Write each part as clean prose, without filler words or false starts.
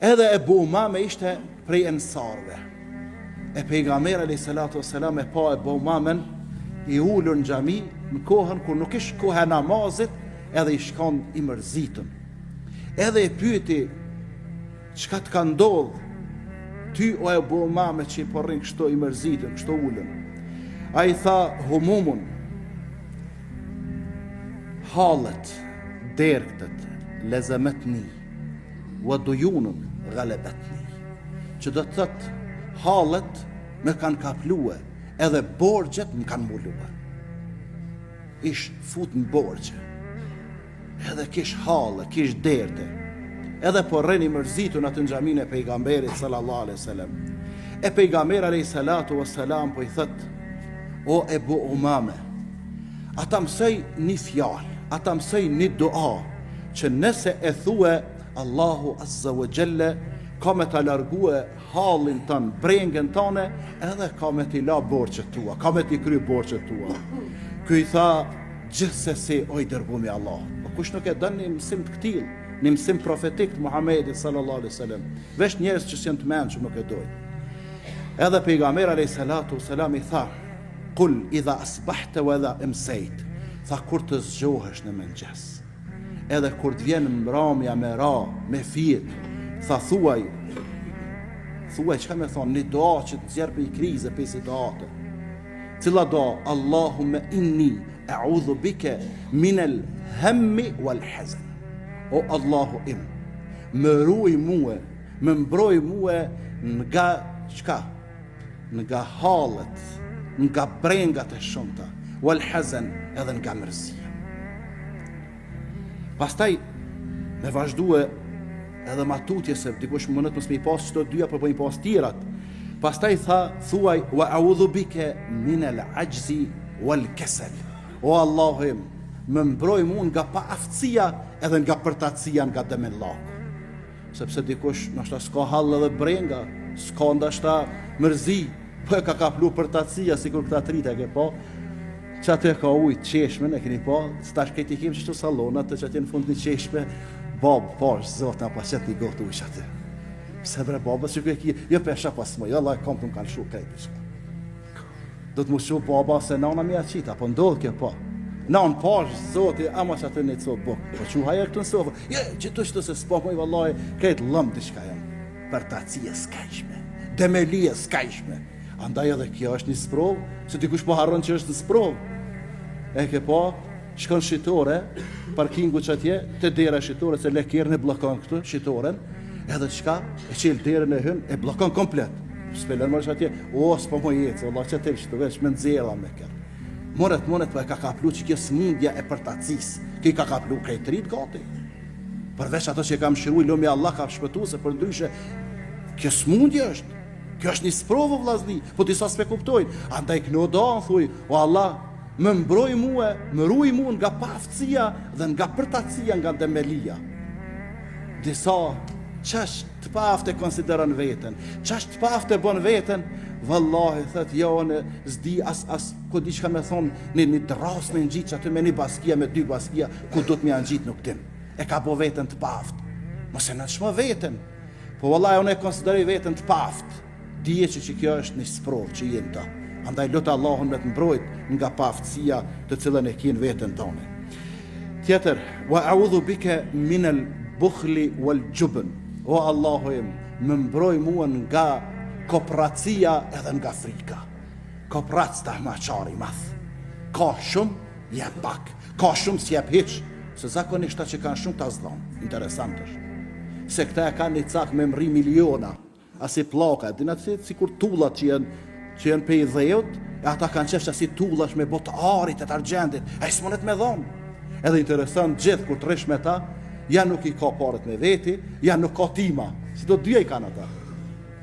Edhe Ebu Umame ishte prej ensarve. E pejgamberi alayhi salatu wassalam e pa Ebu Umamen i ulur në xhami në kohën kur nuk ishte koha e namazit, edhe i shkon i mërzitën. Edhe e pyeti, çka të ka ndodhur ty o Ebu Umame që i porrin kështu i mërzitën, kështu ulën? Ai tha, humumun, halet, dergtet, lezemetni, wa dujunun, galebetni. Që do të thot, halet me kanë kaplue, edhe borgjet më kanë mulue. Ish fut në borgje, edhe kish hale, kish derte, edhe po rreni mërzitun atë në xhamin e pejgamberit sallallahu alaihi wasallam. E pejgamberi alayhi salatu wassalam po i thot, o Ebu Umame, ata mësoj një fjalë, ata mësoj një dua, që nëse e thue Allahu azza wa jalla ka me të largue halin tënë, brengën tëne, edhe ka me t'i la borçet tua, ka me t'i kry borçet tua. Ky i tha, gjithsesi o i dërgumi Allah. Po kush nuk e dën një mësim të këtil, një mësim profetik të Muhamedit sallallahu alaihi wasallam. Vesh njerëz që janë të mençur nuk e dojnë. Edhe pejgamberi alayhi salatu wasalam i tha, Qul idha asbahta wa idha amsayt. Tha kur të zgjohesh në mëngjes, edhe kur të vjen mbrëmja me ra, me fjet, tha thuaj çka me thonë, një doa që të nxjerr për krize, për situate. Cila doa? Allahumma inni a'udhu bika min al-hammi wal-hazan. O Allahu im, më ruaj mua, më mbroj mua nga çka? Nga hallet, nga brengat e shumta, wal-hazan, edhe nga mërsia. Pastaj me vazhdue edhe matutje se dikush mundet mos me i pas çdo dyja, por po i pas tjerat. Pastaj tha, thuaj wa a'udhu bika min al-ajzi wal-kasal. O Allahim, më mbroj mua nga paaftësia edhe nga përtatësia, nga demellaku. Sepse dikush ndoshta s'ka hall edhe brenga, s'ka ndoshta mërzi, po e ka kaplu përtatësia sikur këta trita ke po. Që atë e ka ujtë qeshme, e keni po, s'tash këti kim që të salonat, të që atë në fund një qeshme, babë, pash, zotë, pa qëtë një gotë ujtë atë. Pse bre babës që këki, jo pesha pas më, jo Allah e kom të më kanë shu krejtë shka. Do të më shu baba se nana mi a qita, po ndodhë kjo po. Nanë pash, zotë, ama që atë një të sotë bukë, po që haje këtë në sofë, që të se s'po mëj vallaj, krejtë lëmë të shka janë. Përtatësia s'kajshme, demelia s'kajshme. Andaj edhe kjo është një sprovë, se dikush po harron që është një sprovë. E ke po, shkon shitore, parkingu që atje, të dera shitore, se lekirën e blokon këtë, shitoren, edhe qka, e qelë derën e hyn, e blokon komplet. S'pelen mërë që atje, s'po mo jetë, Allah që atje që të veç, me nëzela me kërë. Monet, po e ka kaplu që kjo smundja e përtacis, kjo i ka kaplu krejtërit gati. Përveç ato që e kam shiru, lumi Allah ka shpëtu, se për ndryshe, kjo smundja është. Kjo është një sprovë vllazni, po disa s'pe kuptojnë. Andaj këno do, thuj, o Allah, më mbroj mua, më ruaj mua nga paaftësia dhe nga përtatësia, nga demelia. Disa çash të paaftë konsideron veten, çash të paaftë bën veten, vallahi thot jo në s'di as ku di çka më thon, në dras në ngjit aty me një baskia, me dy baskia, ku do të më ngjit nuk dim. E ka bo veten të paaftë. Mos e na çmo veten. Po vallahi unë e konsideroj veten të paaftë. Dije që kjo është një sprovë që jenë ta. Andaj lutë Allahun me të mbrojt nga paaftësia të cilën e kinë vetën tonë. Tjetër, wa a'udhu bika min al-bukhli wal-jubn. O Allahu im, më mbroj mua nga kopracia edhe nga frika. Koprac të ahmaqari math. Ka shumë, jep pak. Ka shumë, s'jep hiq. Se zakonisht ta që kanë shumë ta zdhonë. Interesant është. Se këta e kanë një cak me mri miliona. Asi plaka, dinat si kur tullat që janë pe i dhejot, e ata kanë qefë që asi tullash me botë arit e të argendit, e s'monet me dhonë. Edhe interesant gjithë kur të rish me ta, janë nuk i ka parët me veti, janë nuk ka tima, si do dyja i kanë ata.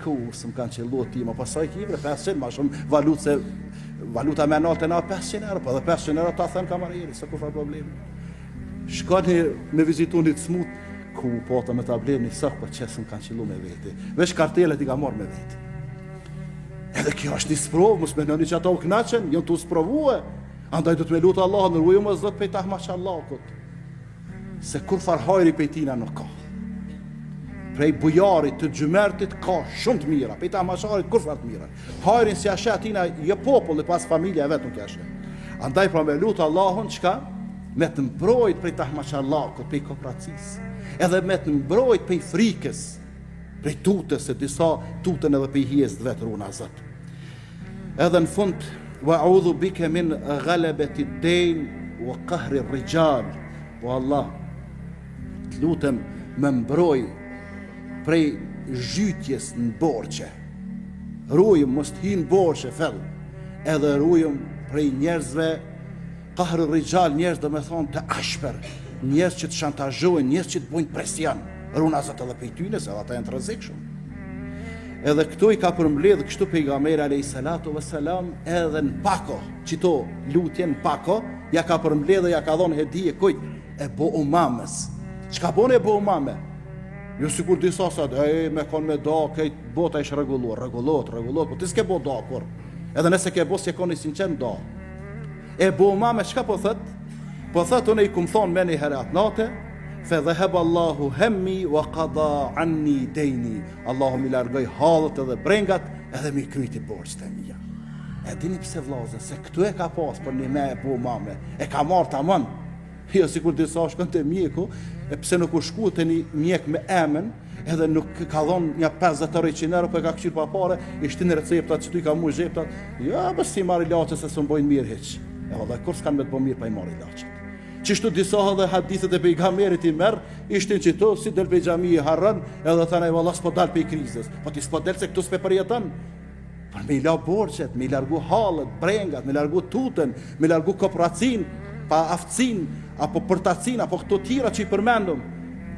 Së më kanë qellu tima, pasaj kivre, 500, ma shumë valutë se, valuta me naltë e na 500 euro, po dhe 500 euro ta thënë kamariri, se ku fa problemi. Shkani me vizitu një të smutë, ku po të me të ablim një sëk, për që së më kanë qillu me veti. Vesh kartelet i ka marrë me veti. Edhe kjo është një sprovë, mos me nëni që ata u knaqen, jënë të sprovue. Andaj du të me lutë Allah, në ruju më zëtë pejtah maqallakut. Se kur farhajri pejtina nuk ka. prej bujarit të gjymertit ka shumë të mira, prej tamasharit kur fart mira. Hajrin si ashe atina je popull dhe pas familja e vetë nuk ashe. Andaj pra me lutë Allahun çka? Me të mbrojt prej tahmashallakut, prej kooperacisë, edhe me të mbrojt prej frikës, prej tutës, se disa tutën edhe prej hijes të vetë runa Zot. Edhe në fund, wa a'udhu bike min ghalabati ad-dayn wa qahri ar-rijal. O Allah, të lutem me mbroj prej zhytjes në borxhe. Rujëm mos të hinë borxhe fell, edhe rujëm prej njerëzve qahr ar-rijal, njerëz do me thonë të ashper, njerëz që të shantazhojnë, njerëz që të bojnë presion. Runa Zot edhe prej tyre, se ata janë të rrezikshëm. Edhe këto i ka përmbledh kështu pejgamberi alayhi salatu wassalam, edhe në pako, qito lutje në pako, ja ka përmbledh dhe ja ka dhënë hedije kujt? Ebu Umamës. Çka bën Ebu Umame? Jo sikur disa sa, me kon me do, këtë bota ish rregulluar, rregullohet, po ti s'ke bo do kur. Edhe nëse ke bo s'e koni sinqer do. Ebu Umame çka po thot? Po thot unë i kum thon me një herë atë natë, fa dhahaba Allahu hammi wa qada anni dayni. Allahu më largoi hallet edhe brengat edhe më kryti borxhet e mia. E dini pse vllazë, se këtu e ka pas për një me Ebu Umame. E ka marr tamam. Jo sikur disa shkon te mjeku, e pse nuk u shku te një mjek me emën, edhe nuk ka dhënë një 50-100 euro, po e ka kthyer pa parë, i shtin receptat që tu i ka mu zheptat. Ja, bës si marr ilaçe se s'u bojnë mirë hiç. E valla kur s'kan me të bëj mirë pa i marr ilaçet. Qishtu disa edhe hadithet e pejgamberit i merr, ishtin që to si del pe xhamia i harran, edhe thanë valla s'po dal pe krizës. Po ti s'po del se këtu s'pe përjeton. Por me i la borxhet, me i largu hallet, brengat, me largu tutën, me largu kooperacin, pa aftësin, apo përtacin, apo këto tjera që i përmendum,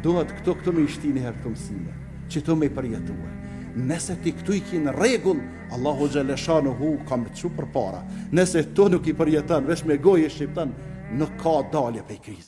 duhet këto me i shtini herë këto mësime, që këto me i përjetue. Nëse ti këtu i kinë rregull, Allahu Xhaleshanuhu ka me të shumë për para. Nëse to nuk i përjeton, veç me gojë shqiptan, nuk ka dalje pe krizë.